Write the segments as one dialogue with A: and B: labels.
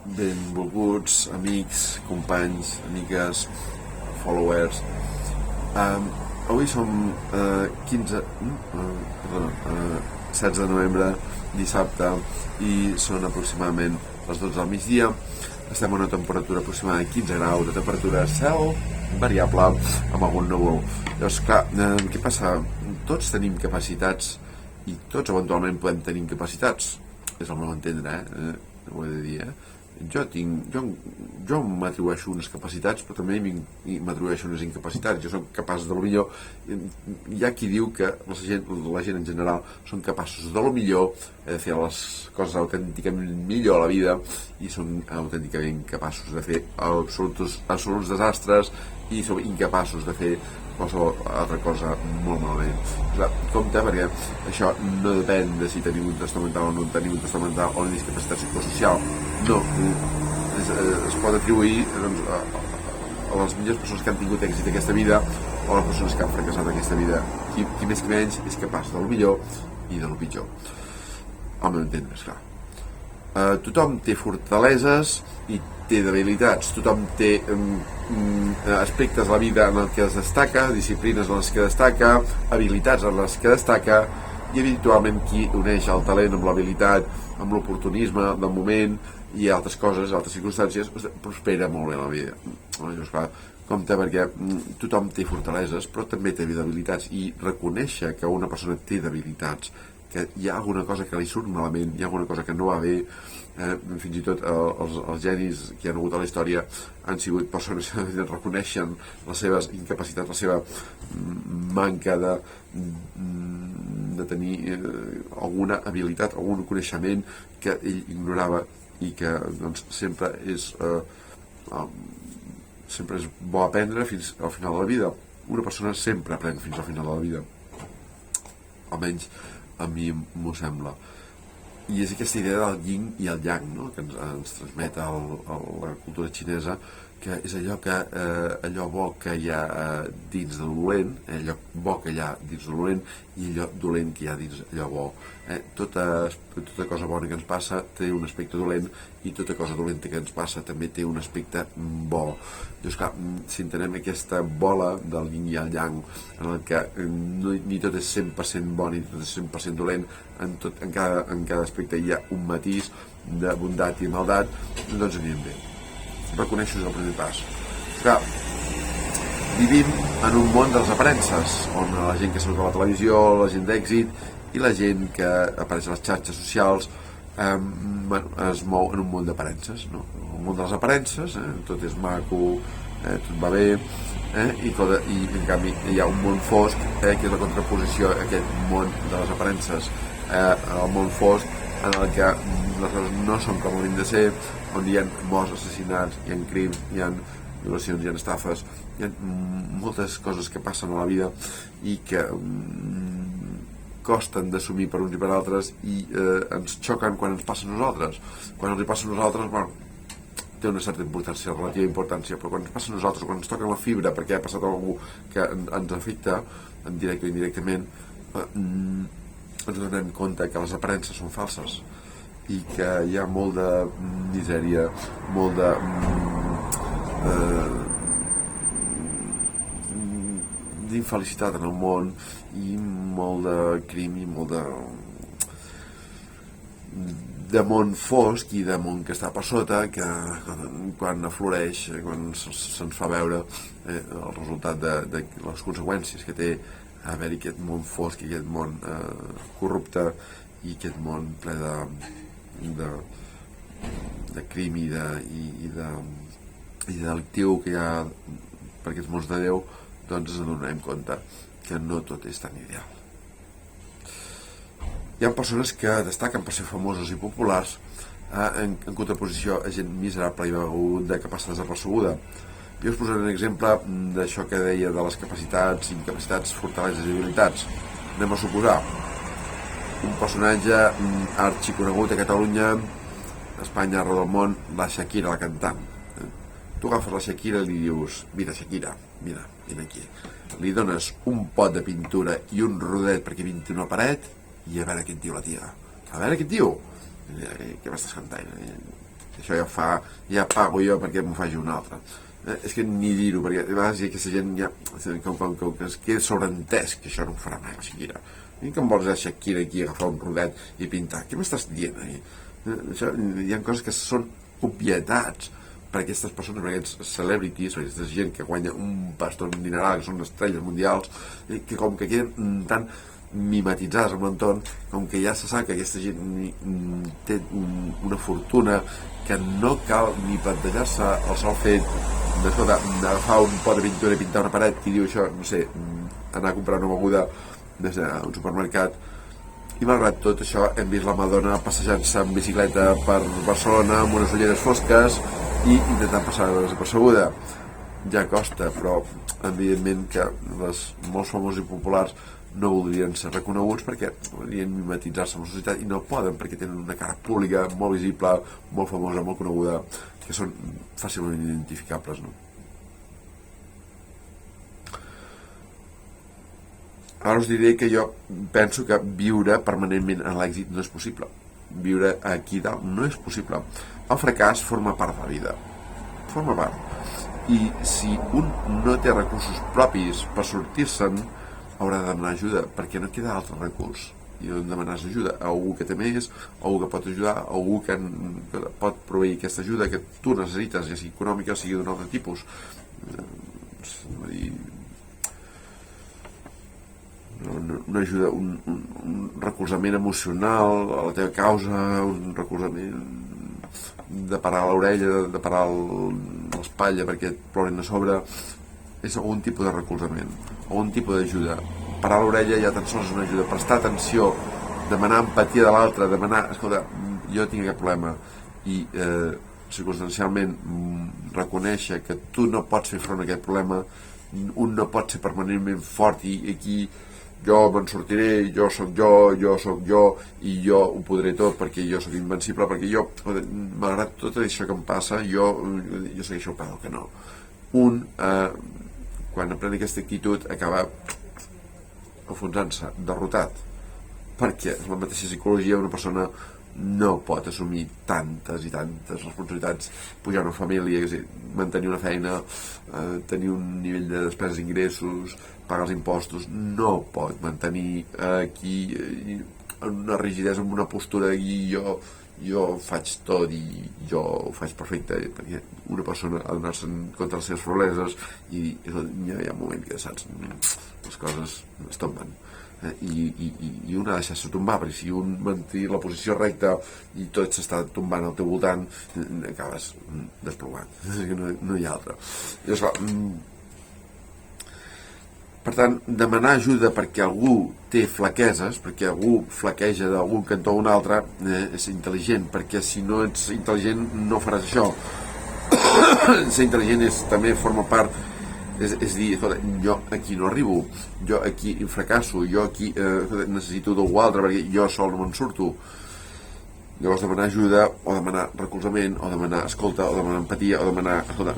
A: Benvolguts, amics, companys, amigues, followers. Avui som 16 de novembre, dissabte, i són aproximadament les 12 del migdia. Estem a una temperatura aproximada de 15 graus de temperatura, cel variable amb algun núvol. Llavors, clar, què passa? Tots tenim capacitats i tots eventualment podem tenir incapacitats. És el meu entendre, ho he de dir, Jo m'atribueixo unes capacitats, però també m'atribueixo unes incapacitats. Jo soc capaç de lo millor. Hi ha qui diu que la gent en general són capaços de lo millor, de fer les coses autènticament millor a la vida, i són autènticament capaços de fer absoluts desastres i són incapaços de fer qualsevol altra cosa molt malament. Compte, perquè això no depèn de si tenim un trastorn mental o no tenim un trastorn mental o una discapacitat psicosocial. No, es pot atribuir a les millors persones que han tingut èxit aquesta vida o a les persones que han fracassat aquesta vida. Qui més que menys és capaç de lo millor i de lo pitjor. Al meu entendre, esclar. Tothom té fortaleses i té debilitats, tothom té aspectes de la vida en el que es destaca, disciplines en les que destaca, habilitats en les que destaca, i habitualment qui uneix el talent amb l'habilitat, amb l'oportunisme del moment i altres coses, altres circumstàncies, prospera molt bé la vida. Llavors, clar, compte, perquè tothom té fortaleses, però també té debilitats, i reconèixer que una persona té debilitats, que hi ha alguna cosa que li surt malament, hi ha alguna cosa que no va bé, fins i tot els genis que hi ha hagut a la història han sigut persones que reconeixen les seves incapacitats, la seva manca de tenir alguna habilitat, algun coneixement que ell ignorava, i que doncs, sempre és bo aprendre fins al final de la vida. Una persona sempre aprèn fins al final de la vida, almenys a mi m'ho sembla. I és aquesta idea del yin i el yang, no? Que ens transmet la cultura xinesa, que és allò bo que hi ha dins del dolent, allò bo que hi ha dins del dolent, i allò dolent que hi ha dins allò bo. Tota cosa bona que ens passa té un aspecte dolent, i tota cosa dolenta que ens passa també té un aspecte bo. Llavors, clar, si entenem aquesta bola del yin i el yang, en el que ni tot és 100% bon ni tot és 100% dolent, en cada aspecte hi ha un matís de bondat i maldat, doncs anirem bé. Reconèixer és el primer pas. Clar, vivim en un món de les aparences, on la gent que surt a la televisió, la gent d'èxit i la gent que apareix a les xarxes socials es mou en un món d'aparences, no? El món de les aparences, tot és maco, tot va bé, i en canvi hi ha un món fosc, que és la contraposició a aquest món de les aparences, el món fosc en el que les coses no són com haurien de ser, on hi ha morts, assassinats, hi ha crims, hi ha violacions, hi ha estafes, hi ha moltes coses que passen a la vida i que costen d'assumir per uns i per altres, i ens xoquen quan ens passa a nosaltres. Quan ens passa a nosaltres, bueno, té una certa importància, relativa importància, però quan ens passa a nosaltres, quan ens toca la fibra perquè ha passat algú que ens afecta, en directe o indirectament, ens donem compte que les aparences són falses i que hi ha molt de misèria, molt d'infelicitat en el món, i molt de crim, i molt de món fosc i de món que està per sota, que quan afloreix, quan se'ns fa veure el resultat de les conseqüències que té haver-hi aquest món fosc i aquest món corrupte i aquest món ple de crim i de delictiu que hi ha per aquests mons de Déu, doncs ens adonem compte que no tot és tan ideal. Hi ha persones que destaquen per ser famosos i populars en contraposició a gent miserable i beguda que passa desapercebuda. Jo us posaré un exemple d'això que deia de les capacitats, incapacitats, fortaleses i habilitats. Anem a suposar un personatge arxiconegut a Catalunya, a Espanya, arreu del món, la Shakira, la cantant. Tu agafes la Shakira i li dius: mira, Shakira, mira, vine aquí. Li dones un pot de pintura i un rodet perquè pinti una paret, i a veure què et diu la tia. A veure què et diu. Què m'estàs cantant? això ja pago jo perquè m'ho faci un altre. És que ni dir-ho, perquè a vegades aquesta gent ja, com que es queda sobreentès que això no ho farà mai la Shakira. I que em vols a Shakira aquí agafar un rodet i pintar? Què m'estàs dient? Això, hi ha coses que són obvietats per a aquestes persones, per a aquests celebrities, per a aquesta gent que guanya un pastor dineral, que són estrelles mundials, que com que queden tan mimetitzades amb l'entorn, com que ja se sap que aquesta gent té una fortuna que no cal ni plantejar-se el sol fet d'agafar un pot de pintura i pintar una paret, qui diu això, no sé, anar a comprar una beguda des d'un supermercat. I malgrat tot això hem vist la Madonna passejant-se en bicicleta per Barcelona amb unes ulleres fosques i intentant passar desapercebuda. Ja costa, però evidentment que les molt famosos i populars no voldrien ser reconeguts perquè voldrien mimetitzar-se amb la societat i no poden perquè tenen una cara pública molt visible, molt famosa, molt coneguda, que són fàcilment identificables, no? Ara us diré que jo penso que viure permanentment en l'èxit no és possible. Viure aquí dalt no és possible. El fracàs forma part de la vida. Forma part. I si un no té recursos propis per sortir-se'n, haurà de demanar ajuda, perquè no queda altre recurs. I on demanaràs ajuda a algú que té més, a algú que pot ajudar, a algú que pot proveir aquesta ajuda que tu necessites, ja sigui econòmica o sigui d'un altre tipus. Una ajuda, un recolzament emocional a la teva causa, un recolzament de parar l'orella, de parar l'espatlla perquè et ploren a sobre, és algun tipus de recolzament, algun tipus d'ajuda. Parar l'orella ja tan sols és una ajuda, prestar atenció, demanar empatia de l'altre, demanar, escolta, jo tinc aquest problema, i circumstancialment reconèixer que tu no pots fer front a aquest problema, un no pot ser permanentment fort i aquí jo me'n sortiré, jo sóc jo i jo ho podré tot perquè jo sóc invencible, perquè jo, malgrat tot això que em passa, jo segueixo el peu que no. Quan aprèn aquesta actitud, acaba enfonsant-se, derrotat, perquè la mateixa psicologia una persona no pot assumir tantes i tantes responsabilitats, pujar una família, mantenir una feina, tenir un nivell de despeses i ingressos, pagar els impostos, no pot mantenir aquí una rigidesa amb una postura i jo faig tot i jo ho faig perfecte, perquè una persona ha d'anar-se en contra les seves febleses i hi ha un moment que, saps, les coses es tomben. I un ha de deixar-se tombar, perquè si un manté la posició recta i tot s'està tombant al teu voltant, acabes desplomant. No hi ha altra. I esclar, per tant, demanar ajuda perquè algú té flaqueses, perquè algú flaqueja d'algun cantó a un altre, és intel·ligent, perquè si no ets intel·ligent no faràs això. Ser intel·ligent també forma part, és dir, escolta, jo aquí no arribo, jo aquí fracasso, jo aquí necessito d'algú altre perquè jo sol no me'n surto. Llavors demanar ajuda, o demanar recolzament, o demanar escolta, o demanar empatia, o demanar, escolta,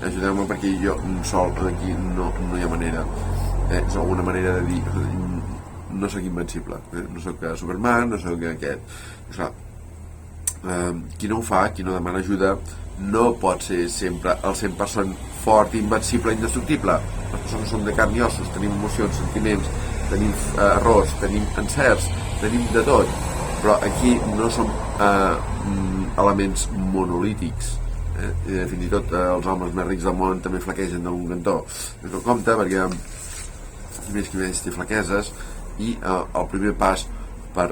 A: ajudeu-me perquè jo sol aquí no hi ha manera. És alguna manera de dir, no sóc invencible, no sóc Superman, no sóc aquest. Esclar, qui no ho fa, qui no demana ajuda, no pot ser sempre el 100% fort, invencible, indestructible. Les persones són de carn i ossos, tenim emocions, sentiments, tenim errors, tenim encerts, tenim de tot, però aquí no som elements monolítics. Fins i tot els homes més rics del món també flaquegen d'algun cantó. Compte, perquè més que més té flaqueses i el primer pas per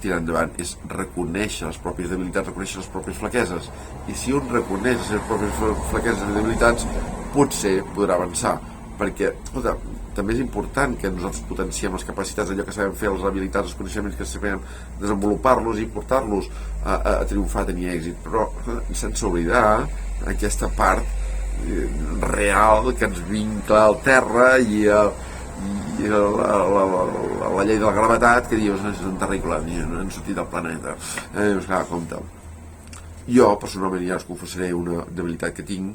A: tirar endavant és reconèixer les pròpies debilitats, reconèixer les pròpies flaqueses, i si un reconeix les seves pròpies flaqueses i debilitats potser podrà avançar, perquè escolta, també és important que nosaltres potenciem les capacitats, allò que sabem fer, les habilitats, els coneixements que sabem desenvolupar-los i portar-los a triomfar, a tenir èxit, però sense oblidar aquesta part real que ens vincla al terra i la llei de la gravetat, que dius, és un terrible, han sortit del planeta. Clar, compte. Jo, personalment, ja us confessaré una debilitat que tinc,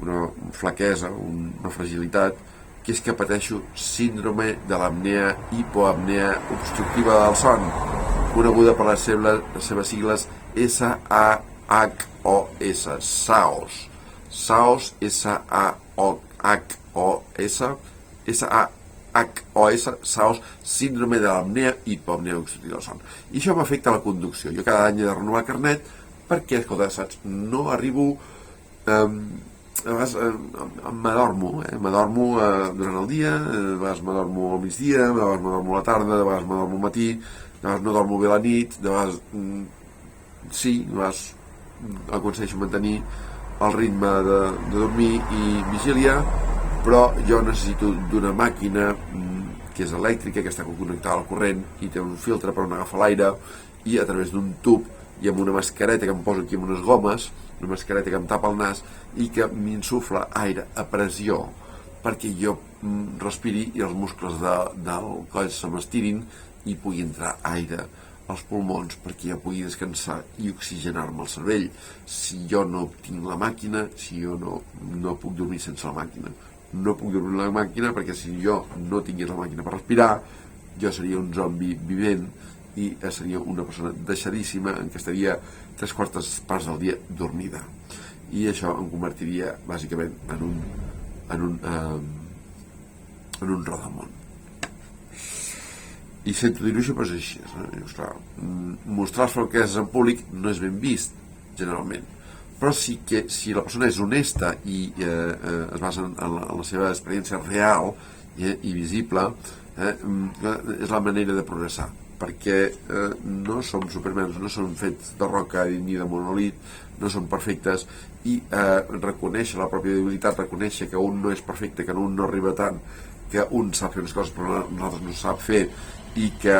A: una flaquesa, una fragilitat, que és que pateixo síndrome de l'apnea hipoapnea obstructiva del son, coneguda per les seves sigles SAH. S-A-O-H-O-S, SAOS. SAOS, S-A-O-H-O-S, S-A-H-O-S, SAOS, síndrome de l'apnea i hipopnea obstructiva del son. I això m'afecta la conducció. Jo cada any he de renovar el carnet perquè, escolta, saps, no arribo... a vegades m'adormo, m'adormo durant el dia, a vegades m'adormo al migdia, a vegades m'adormo a la tarda, a vegades m'adormo al matí, a vegades no dormo bé la nit, a vegades sí, a vegades aconsegueixo mantenir el ritme de dormir i vigília, però jo necessito d'una màquina que és elèctrica, que està connectada al corrent i té un filtre per on agafa l'aire, i a través d'un tub i amb una mascareta que em poso aquí amb unes gomes, una mascareta que em tapa el nas i que m'insufla aire a pressió perquè jo respiri i els muscles del coll se m'estirin i pugui entrar aire als pulmons perquè jo pugui descansar i oxigenar-me el cervell. Si jo no tinc la màquina, si jo no puc dormir sense la màquina, no puc dormir la màquina perquè si jo no tingués la màquina per respirar, jo seria un zombi vivent i seria una persona deixadíssima en què estaria 3/4 parts del dia dormida, i això em convertiria bàsicament en un rodamón. I sento dir-ho això, però és així, mostrar les franqueses en públic no és ben vist generalment, però sí que si la persona és honesta i es basa en la seva experiència real i visible, és la manera de progressar, perquè no som supermans, no som fets de roca ni de monolit, no som perfectes, i reconèixer la pròpia debilitat, reconèixer que un no és perfecte, que un no arriba tant, que un sap fer unes coses però nosaltres no sap fer, i que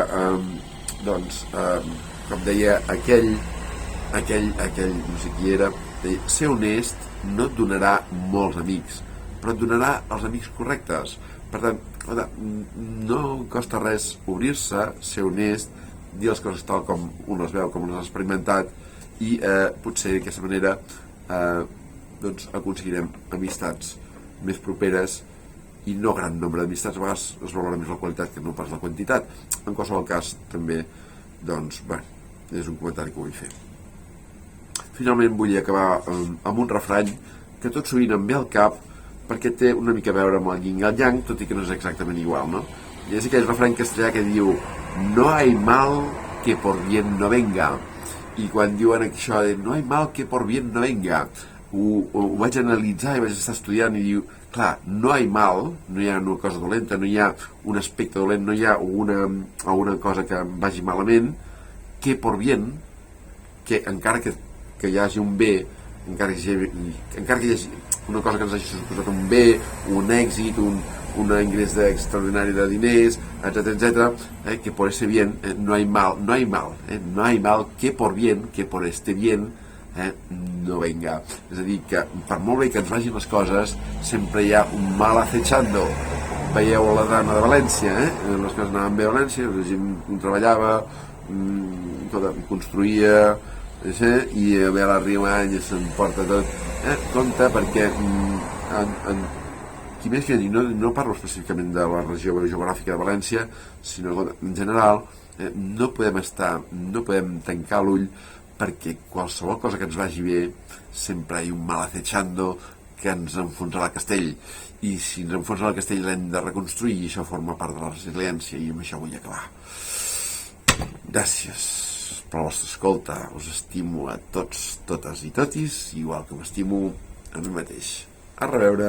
A: com deia aquell no sé qui era, deia, ser honest no et donarà molts amics, però et donarà els amics correctes. Per tant, no costa res obrir-se, ser honest, dir les coses tal com un les veu, com les ha experimentat, i potser d'aquesta manera aconseguirem amistats més properes i no gran nombre d'amistats. A vegades es valora més la qualitat que no pas la quantitat. En qualsevol cas, també, és un comentari que vull fer. Finalment vull acabar amb un refrany que tot sovint em ve al cap perquè té una mica a veure amb el yin i el yang, tot i que no és exactament igual, no? I és aquell refrany castellà que diu no hay mal que por bien no venga. I quan diuen això de no hay mal que por bien no venga, ho vaig analitzar i vaig estar estudiant i diu, clar, no hi ha mal, no hi ha una cosa dolenta, no hi ha un aspecte dolent, no hi ha alguna cosa que em vagi malament, que por bien, que encara que hi hagi un bé, encara que hi hagi una cosa que ens hagi suposat un bé, un èxit, un ingrés extraordinari de diners, etc., que por ese bien no hay mal, no hay mal que por bien, que por este bien no venga. És a dir, que per molt bé que ens vagin les coses, sempre hi ha un mal acechando. Veieu la dama de València, les coses anaven bé a València, la gent treballava, construïa, i ve a la Riumany i s'emporta tot. Compte, perquè qui més que no parlo específicament de la regió geogràfica de València, sinó en general, no podem tancar l'ull, perquè qualsevol cosa que ens vagi bé sempre hi ha un mal acechando que ens enfonsarà el castell, i si ens enfonsa el castell l'hem de reconstruir, i això forma part de la resiliència, i amb això vull acabar. Gràcies per la vostra escolta, us estimo a tots, totes i totis, igual que m'estimo a mi mateix. A reveure.